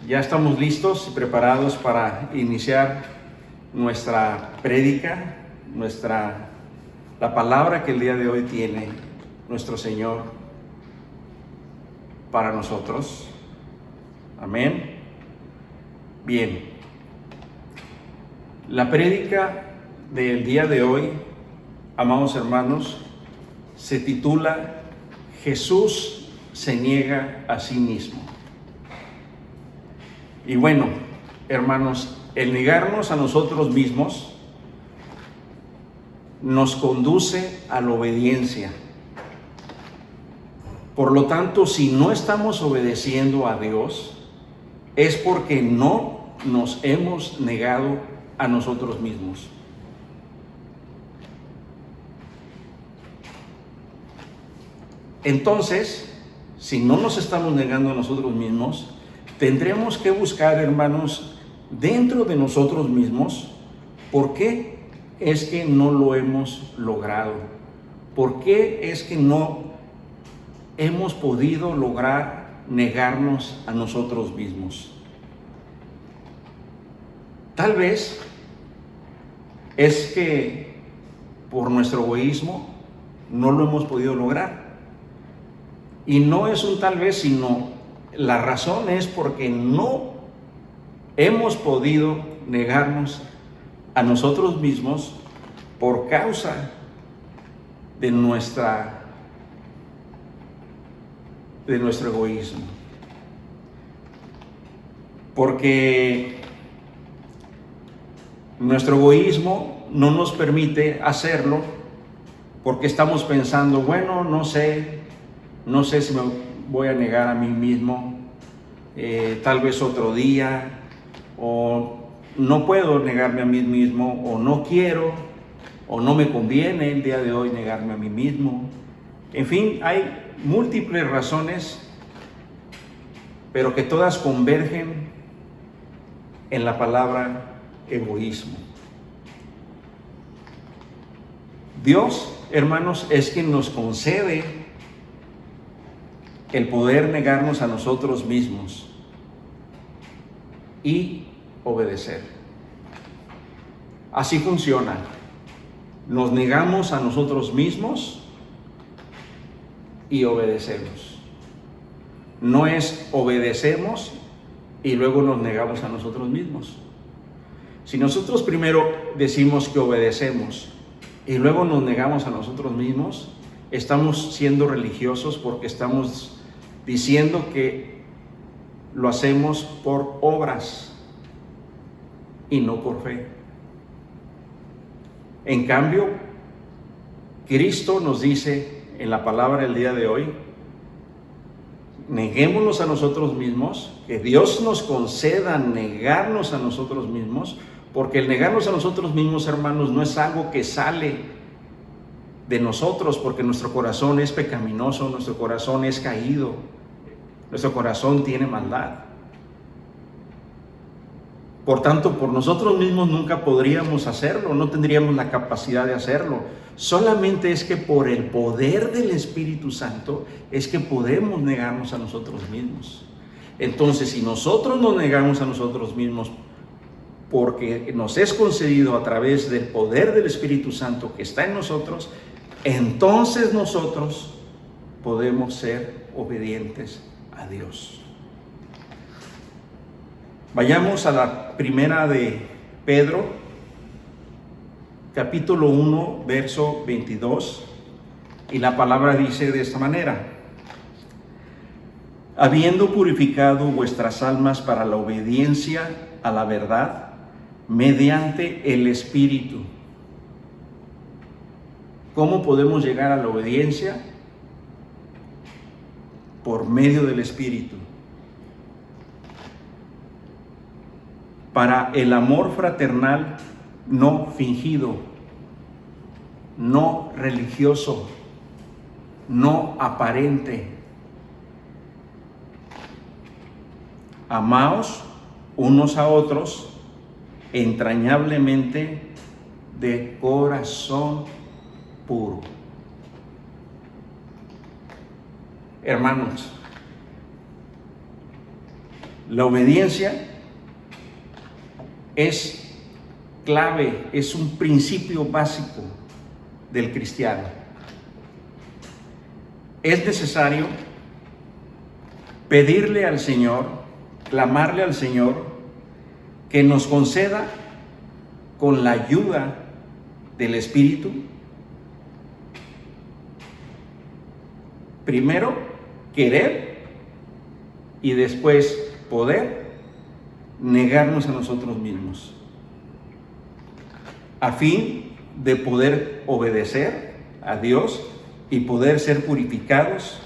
Ya estamos listos y preparados para iniciar nuestra prédica, la palabra que el día de hoy tiene nuestro Señor para nosotros. Amén. Bien. La prédica del día de hoy, amados hermanos, se titula Jesús se niega a sí mismo. Y bueno, hermanos, el negarnos a nosotros mismos nos conduce a la obediencia. Por lo tanto, si no estamos obedeciendo a Dios, es porque no nos hemos negado a nosotros mismos. Entonces, si no nos estamos negando a nosotros mismos, tendremos que buscar, hermanos, dentro de nosotros mismos, ¿por qué es que no lo hemos logrado? ¿Por qué es que no hemos podido lograr negarnos a nosotros mismos? Tal vez es que por nuestro egoísmo no lo hemos podido lograr. Y no es un tal vez, sino la razón es porque no hemos podido negarnos a nosotros mismos por causa de nuestro egoísmo. Porque nuestro egoísmo no nos permite hacerlo porque estamos pensando, bueno, no sé si me voy a negar a mí mismo, tal vez otro día, o no puedo negarme a mí mismo, o no quiero, o no me conviene el día de hoy negarme a mí mismo. En fin, hay múltiples razones, pero que todas convergen en la palabra egoísmo. Dios, hermanos, es quien nos concede el poder negarnos a nosotros mismos y obedecer. Así funciona. Nos negamos a nosotros mismos y obedecemos. No es obedecemos y luego nos negamos a nosotros mismos. Si nosotros primero decimos que obedecemos y luego nos negamos a nosotros mismos, estamos siendo religiosos porque estamos diciendo que lo hacemos por obras y no por fe. En cambio, Cristo nos dice en la palabra del día de hoy, neguémonos a nosotros mismos, que Dios nos conceda negarnos a nosotros mismos, porque el negarnos a nosotros mismos, hermanos, no es algo que sale de nosotros, porque nuestro corazón es pecaminoso, nuestro corazón es caído, nuestro corazón tiene maldad. Por tanto, por nosotros mismos nunca podríamos hacerlo, no tendríamos la capacidad de hacerlo. Solamente es que por el poder del Espíritu Santo es que podemos negarnos a nosotros mismos. Entonces, si nosotros nos negamos a nosotros mismos porque nos es concedido a través del poder del Espíritu Santo que está en nosotros, entonces nosotros podemos ser obedientes a Dios. Vayamos a la primera de Pedro, capítulo 1, verso 22, y la palabra dice de esta manera: habiendo purificado vuestras almas para la obediencia a la verdad, mediante el Espíritu. ¿Cómo podemos llegar a la obediencia? Por medio del Espíritu. Para el amor fraternal no fingido, no religioso, no aparente. Amaos unos a otros entrañablemente de corazón puro. Hermanos, La obediencia es clave, es un principio básico del cristiano. Es necesario pedirle al Señor, clamarle al Señor, que nos conceda, con la ayuda del Espíritu, primero querer y después poder negarnos a nosotros mismos, a fin de poder obedecer a Dios y poder ser purificados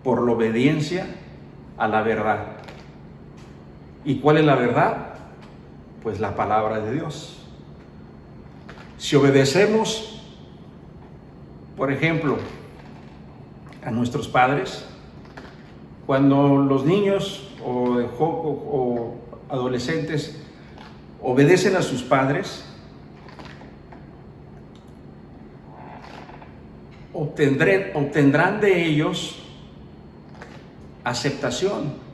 por la obediencia a la verdad. ¿Y cuál es la verdad? Pues la palabra de Dios. Si obedecemos, por ejemplo, a nuestros padres, cuando los niños o adolescentes obedecen a sus padres, obtendrán de ellos aceptación.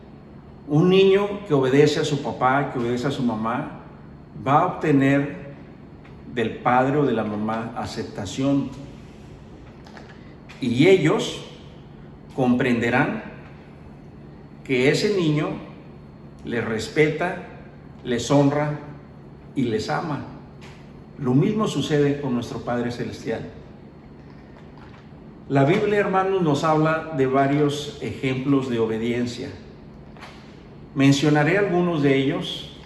Un niño que obedece a su papá, que obedece a su mamá, va a obtener del padre o de la mamá aceptación. Y ellos comprenderán que ese niño les respeta, les honra y les ama. Lo mismo sucede con nuestro Padre Celestial. La Biblia, hermanos, nos habla de varios ejemplos de obediencia. Mencionaré algunos de ellos,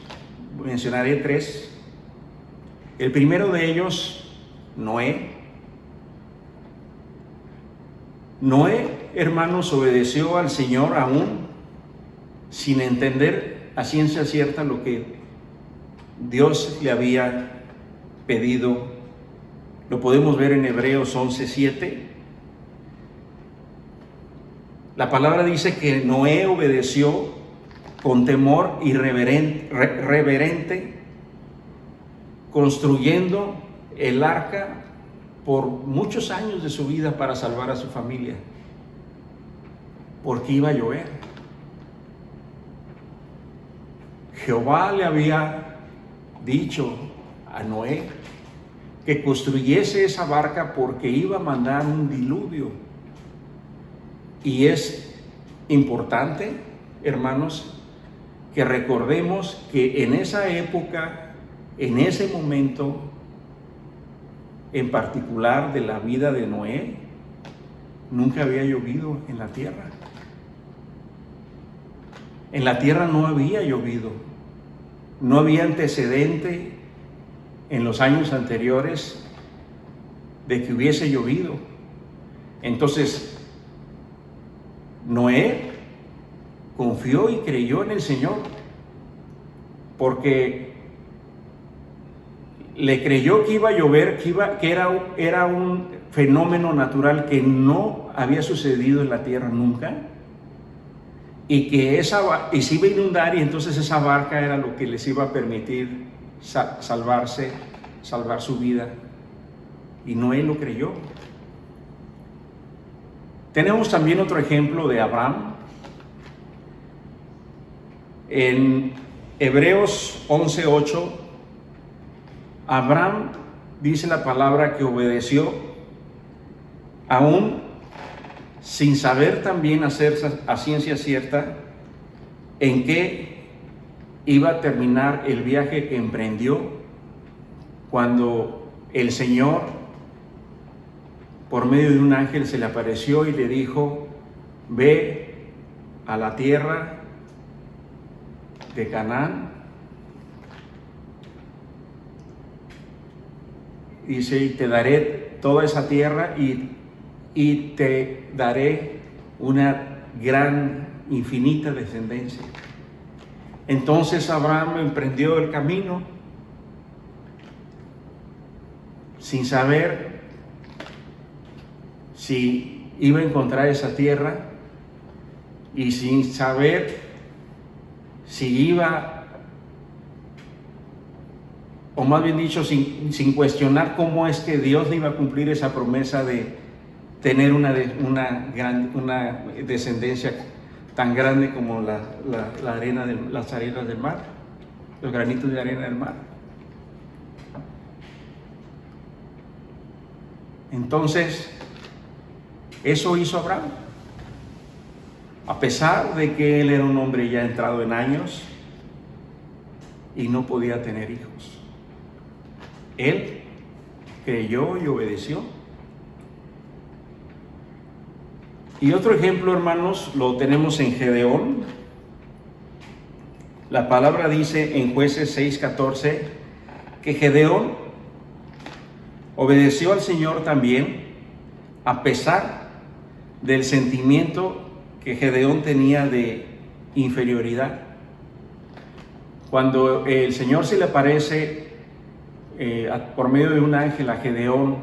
mencionaré 3. El primero de ellos, Noé. Noé, hermanos, obedeció al Señor aún sin entender a ciencia cierta lo que Dios le había pedido. Lo podemos ver en Hebreos 11:7. La palabra dice que Noé obedeció con temor reverente, construyendo el arca por muchos años de su vida para salvar a su familia, porque iba a llover. Jehová le había dicho a Noé que construyese esa barca porque iba a mandar un diluvio. Y es importante, hermanos, que recordemos que en esa época, en ese momento en particular de la vida de Noé, nunca había llovido en la tierra. En la tierra no había llovido. No había antecedente en los años anteriores de que hubiese llovido. Entonces, Noé confió y creyó en el Señor, porque le creyó que iba a llover, que era un fenómeno natural que no había sucedido en la tierra nunca, y que se iba a inundar, y entonces esa barca era lo que les iba a permitir salvar su vida. Y Noé lo creyó. Tenemos también otro ejemplo de Abraham. En Hebreos 11:8, Abraham, dice la palabra, que obedeció aún sin saber también hacer a ciencia cierta en qué iba a terminar el viaje que emprendió, cuando el Señor, por medio de un ángel, se le apareció y le dijo: ve a la tierra de Canaán, dice, y te daré toda esa tierra y te daré una gran, infinita descendencia. Entonces Abraham emprendió el camino sin saber si iba a encontrar esa tierra y sin saber si iba, o más bien dicho, sin cuestionar cómo es que Dios le iba a cumplir esa promesa de tener una descendencia tan grande como la arena las arenas del mar, los granitos de arena del mar. Entonces, eso hizo Abraham. A pesar de que él era un hombre ya entrado en años y no podía tener hijos, él creyó y obedeció. Y otro ejemplo, hermanos, lo tenemos en Gedeón. La palabra dice en Jueces 6:14 que Gedeón obedeció al Señor también, a pesar del sentimiento que Gedeón tenía de inferioridad. Cuando el Señor se le aparece por medio de un ángel a Gedeón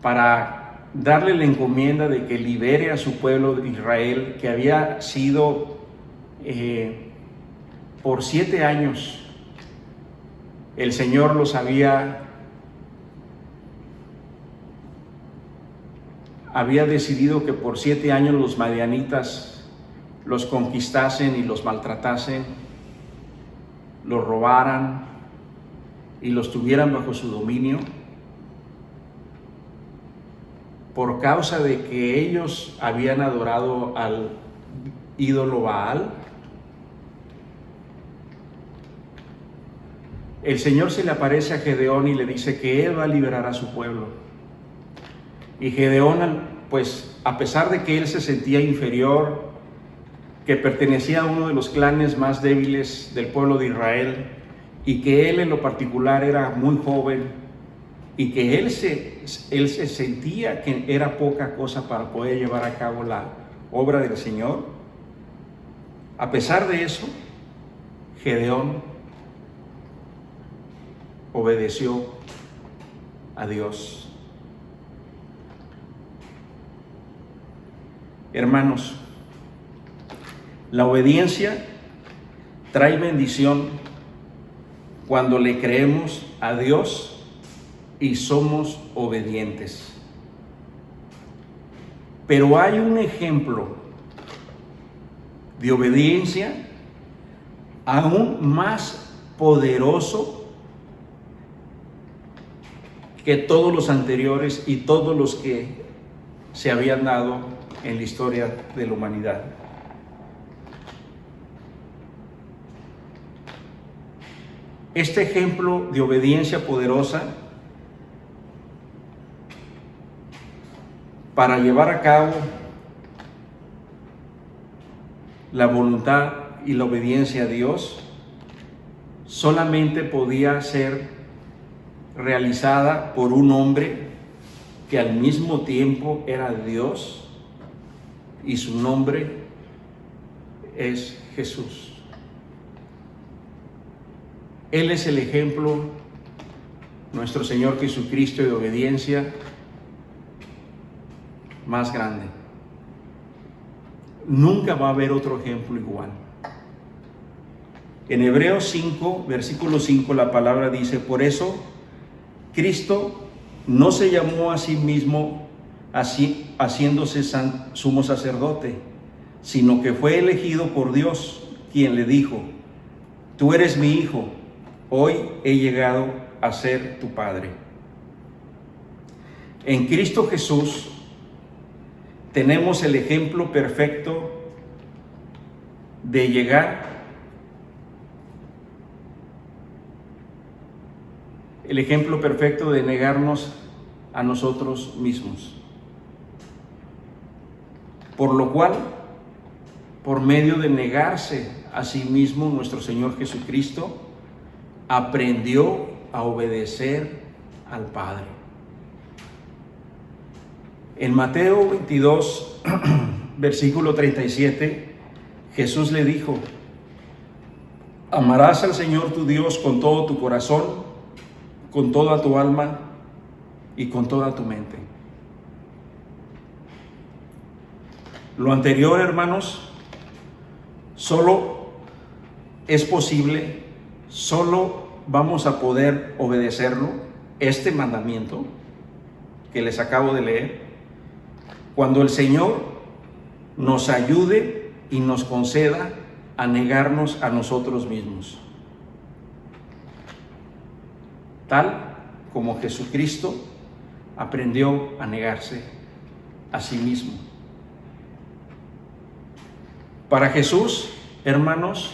para darle la encomienda de que libere a su pueblo de Israel, que había sido por 7 años, el Señor los había decidido que por 7 años los madianitas los conquistasen y los maltratasen, los robaran y los tuvieran bajo su dominio, por causa de que ellos habían adorado al ídolo Baal. El Señor se le aparece a Gedeón y le dice que Él va a liberar a su pueblo. Y Gedeón, pues a pesar de que él se sentía inferior, que pertenecía a uno de los clanes más débiles del pueblo de Israel, y que él en lo particular era muy joven, y que él se sentía que era poca cosa para poder llevar a cabo la obra del Señor, a pesar de eso, Gedeón obedeció a Dios. Hermanos, la obediencia trae bendición cuando le creemos a Dios y somos obedientes. Pero hay un ejemplo de obediencia aún más poderoso que todos los anteriores y todos los que se habían dado en la historia de la humanidad. Este ejemplo de obediencia poderosa para llevar a cabo la voluntad y la obediencia a Dios solamente podía ser realizada por un hombre que al mismo tiempo era Dios, y su nombre es Jesús. Él es el ejemplo, nuestro Señor Jesucristo, de obediencia más grande. Nunca va a haber otro ejemplo igual. En Hebreos 5, versículo 5, la palabra dice: por eso Cristo no se llamó a sí mismo así, haciéndose sumo sacerdote, sino que fue elegido por Dios, quien le dijo: tú eres mi hijo, hoy he llegado a ser tu padre. En Cristo Jesús tenemos el ejemplo perfecto de llegar, el ejemplo perfecto de negarnos a nosotros mismos. Por lo cual, por medio de negarse a sí mismo, nuestro Señor Jesucristo aprendió a obedecer al Padre. En Mateo 22, versículo 37, Jesús le dijo: amarás al Señor tu Dios con todo tu corazón, con toda tu alma y con toda tu mente. Lo anterior, hermanos, solo es posible, solo vamos a poder obedecerlo, este mandamiento que les acabo de leer, cuando el Señor nos ayude y nos conceda a negarnos a nosotros mismos, tal como Jesucristo aprendió a negarse a sí mismo. Para Jesús, hermanos,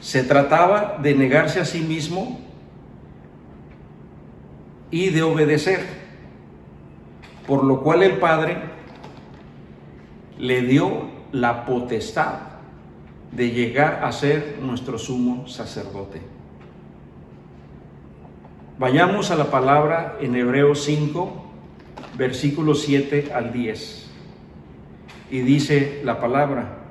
se trataba de negarse a sí mismo y de obedecer, por lo cual el Padre le dio la potestad de llegar a ser nuestro sumo sacerdote. Vayamos a la palabra en Hebreos 5, versículos 7 al 10. Y dice la palabra: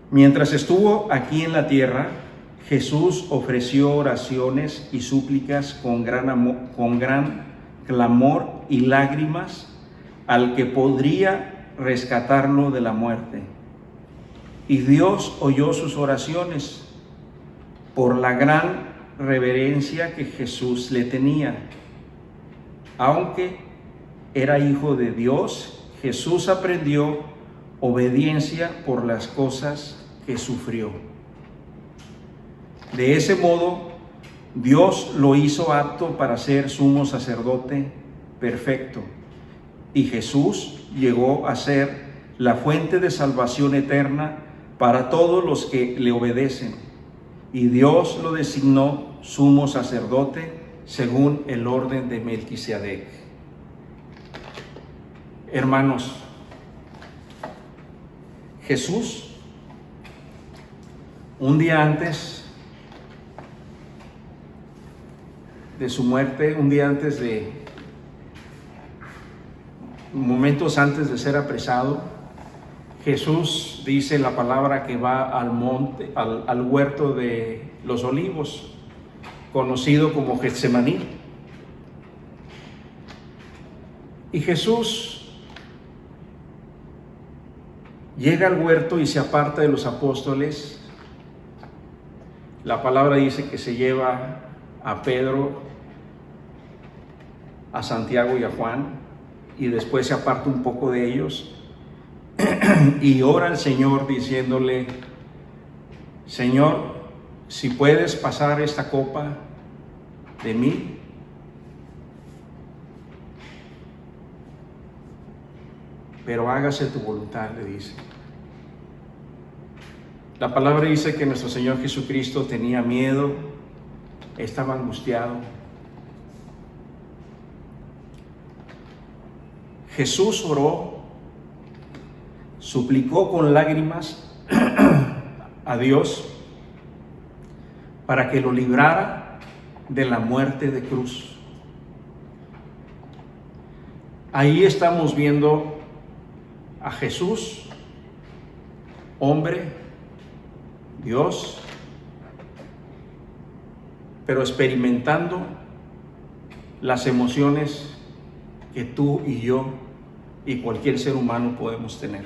mientras estuvo aquí en la tierra, Jesús ofreció oraciones y súplicas con gran clamor y lágrimas al que podría rescatarlo de la muerte. Y Dios oyó sus oraciones por la gran reverencia que Jesús le tenía. Aunque era hijo de Dios, Jesús aprendió obediencia por las cosas que sufrió. De ese modo, Dios lo hizo apto para ser sumo sacerdote perfecto, y Jesús llegó a ser la fuente de salvación eterna para todos los que le obedecen, y Dios lo designó sumo sacerdote según el orden de Melquisedec. Hermanos, Jesús, un día antes de su muerte, un día antes de, momentos antes de ser apresado, Jesús dice la palabra que va al monte, al huerto de los olivos, conocido como Getsemaní. Y Jesús llega al huerto y se aparta de los apóstoles. La palabra dice que se lleva a Pedro, a Santiago y a Juan, y después se aparta un poco de ellos y ora al Señor diciéndole: Señor, si puedes pasar esta copa de mí, pero hágase tu voluntad, le dice. La palabra dice que nuestro Señor Jesucristo tenía miedo, estaba angustiado. Jesús oró, suplicó con lágrimas a Dios para que lo librara de la muerte de cruz. Ahí estamos viendo a Jesús, hombre, Dios, pero experimentando las emociones que tú y yo y cualquier ser humano podemos tener.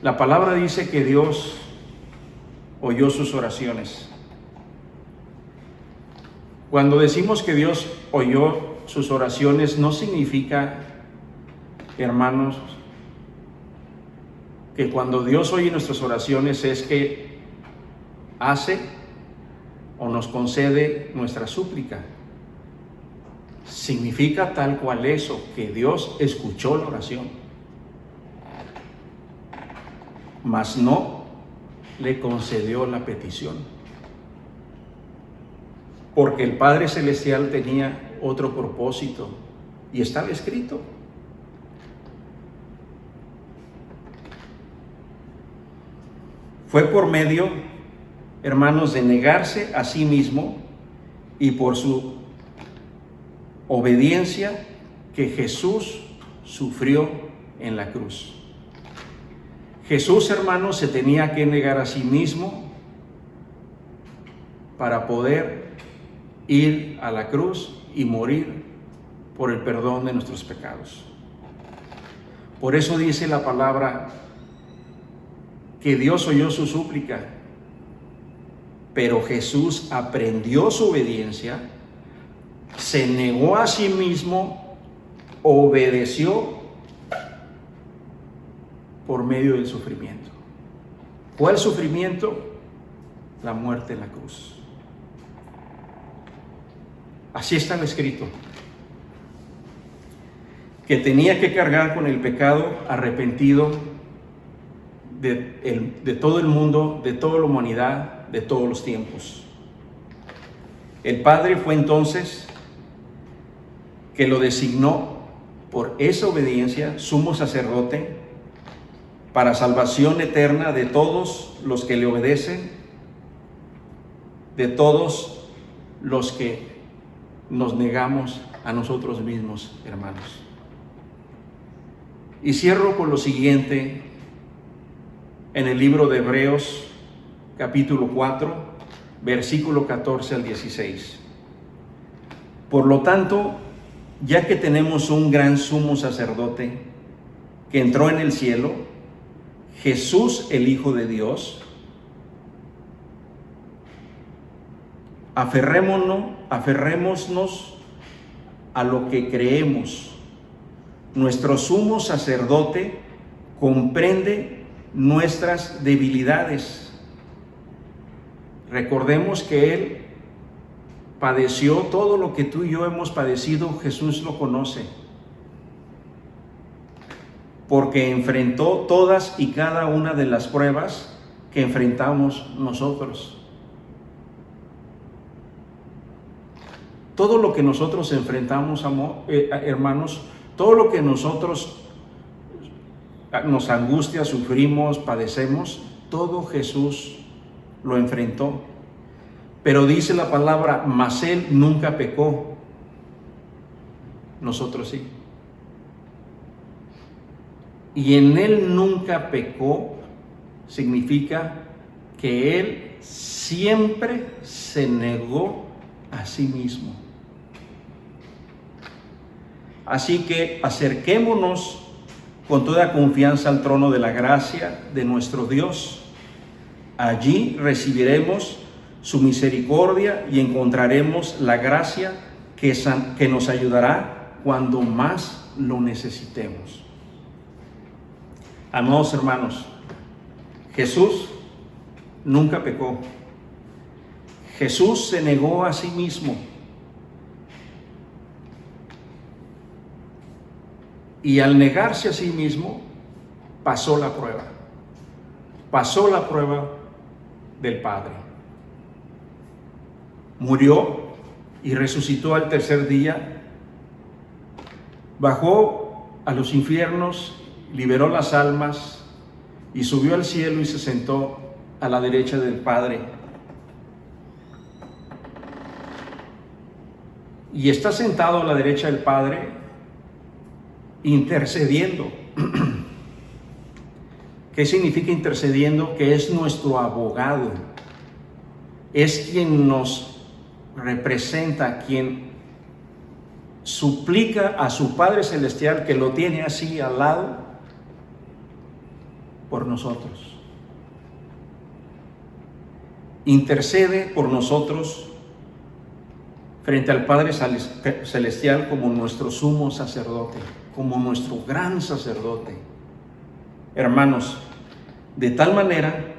La palabra dice que Dios oyó sus oraciones. Cuando decimos que Dios oyó sus oraciones, no significa, hermanos, que cuando Dios oye nuestras oraciones es que hace o nos concede nuestra súplica. Significa tal cual eso, que Dios escuchó la oración, mas no le concedió la petición, porque el Padre Celestial tenía otro propósito y estaba escrito. Fue por medio, hermanos, de negarse a sí mismo y por su obediencia que Jesús sufrió en la cruz. Jesús, hermanos, se tenía que negar a sí mismo para poder ir a la cruz y morir por el perdón de nuestros pecados. Por eso dice la palabra que Dios oyó su súplica, pero Jesús aprendió su obediencia, se negó a sí mismo, obedeció por medio del sufrimiento. ¿Cuál sufrimiento? La muerte en la cruz. Así está escrito, que tenía que cargar con el pecado arrepentido de todo el mundo, de toda la humanidad, de todos los tiempos. El Padre fue entonces que lo designó por esa obediencia sumo sacerdote para salvación eterna de todos los que le obedecen, de todos los que nos negamos a nosotros mismos, hermanos. Y cierro con lo siguiente en el libro de Hebreos, capítulo 4, versículo 14 al 16. Por lo tanto, ya que tenemos un gran sumo sacerdote que entró en el cielo, Jesús, el Hijo de Dios, aferrémonos a lo que creemos. Nuestro sumo sacerdote comprende nuestras debilidades. Recordemos que Él padeció todo lo que tú y yo hemos padecido. Jesús lo conoce, porque enfrentó todas y cada una de las pruebas que enfrentamos nosotros. Todo lo que nosotros enfrentamos, hermanos, todo lo que nosotros nos angustia, sufrimos, padecemos, todo Jesús lo enfrentó. Pero dice la palabra, mas Él nunca pecó. Nosotros sí. Y en Él nunca pecó significa que Él siempre se negó a sí mismo. Así que acerquémonos con toda confianza al trono de la gracia de nuestro Dios. Allí recibiremos su misericordia y encontraremos la gracia que nos ayudará cuando más lo necesitemos. Amados hermanos, Jesús nunca pecó. Jesús se negó a sí mismo. Y al negarse a sí mismo, pasó la prueba. Pasó la prueba del Padre. Murió y resucitó al tercer día. Bajó a los infiernos, liberó las almas y subió al cielo y se sentó a la derecha del Padre. Y está sentado a la derecha del Padre intercediendo. ¿Qué significa intercediendo? Que es nuestro abogado, es quien nos representa, quien suplica a su Padre Celestial, que lo tiene así al lado, por nosotros. Intercede por nosotros frente al Padre Celestial como nuestro sumo sacerdote, como nuestro gran sacerdote. Hermanos, de tal manera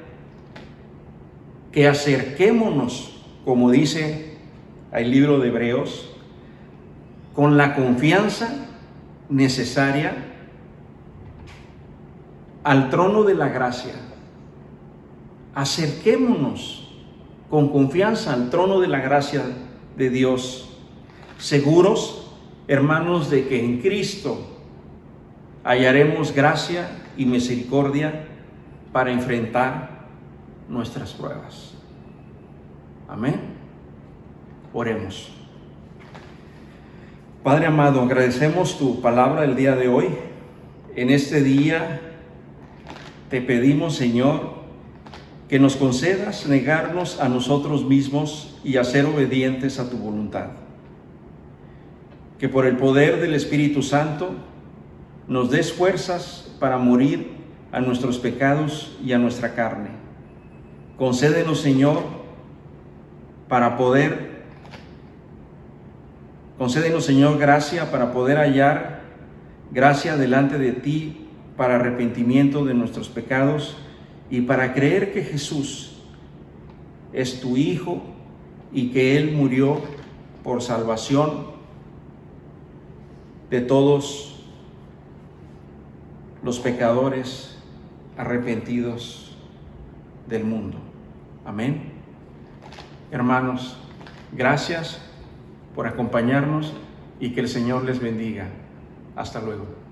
que acerquémonos, como dice el libro de Hebreos, con la confianza necesaria al trono de la gracia. Acerquémonos con confianza al trono de la gracia de Dios, seguros, hermanos, de que en Cristo hallaremos gracia y misericordia para enfrentar nuestras pruebas. Amén. Oremos. Padre amado, agradecemos tu palabra el día de hoy. En este día te pedimos, Señor, que nos concedas negarnos a nosotros mismos y a ser obedientes a tu voluntad. Que por el poder del Espíritu Santo nos des fuerzas para morir a nuestros pecados y a nuestra carne. Concédenos, Señor, gracia para poder hallar gracia delante de ti para arrepentimiento de nuestros pecados y para creer que Jesús es tu Hijo y que Él murió por salvación de todos los pecadores arrepentidos del mundo. Amén. Hermanos, gracias por acompañarnos y que el Señor les bendiga. Hasta luego.